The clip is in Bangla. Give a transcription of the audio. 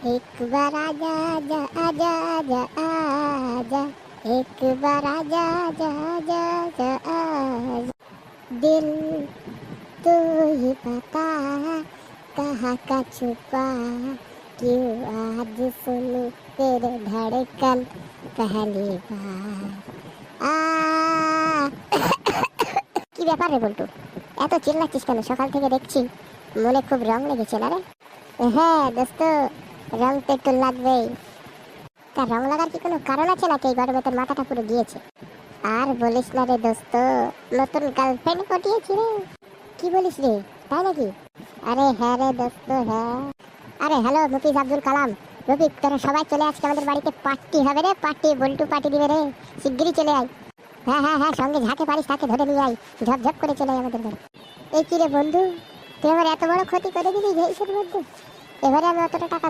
एक बार आजा आजा आजा आजा आजा, एक बार आजा आजा आजा आजा आजा, दिल तू ही बता कहाँ का छुपा, क्यों आज सुनूं तेरे धड़कन पहली बार। কি ব্যাপার রে বল্টু, এত চিল্লাচ্ছিস কেন? সকাল থেকে দেখছি মনে খুব রং লেগেছে না রে? হ্যাঁ দোস্ত, রং তো একটু লাগবেই। তা রং লাগার কি কোনো কারণ আছে নাকি? এই গরমে তোর মাথাটা পুরো গিয়েছে। আর বলিস না রে দোস্ত, নতুন গার্লফ্রেন্ড পটিয়েছি রে। কি বলিস রে, তাই নাকি? আরে হ্যাঁ রে দোস্ত, হ্যাঁ। আরে হ্যালো মুফিজ আব্দুল কালাম। রফিক, তোরা সবাই চলে আজকে আমাদের বাড়িতে পার্টি হবে রে। পার্টি, বল্টু পার্টি দিবে রে, শিগগিরই চলে আয়। হ্যাঁ হ্যাঁ হ্যাঁ, সঙ্গে যাকে পারিস তাকে ধরে নিয়ে আয়, ঝপঝপ করে চলে আয় আমাদের ঘরে। এই কি রে বন্ধু, তুই আমার এত বড় ক্ষতি করে দিলি এইসবের মধ্যে? এবারে আমি অতটা টাকা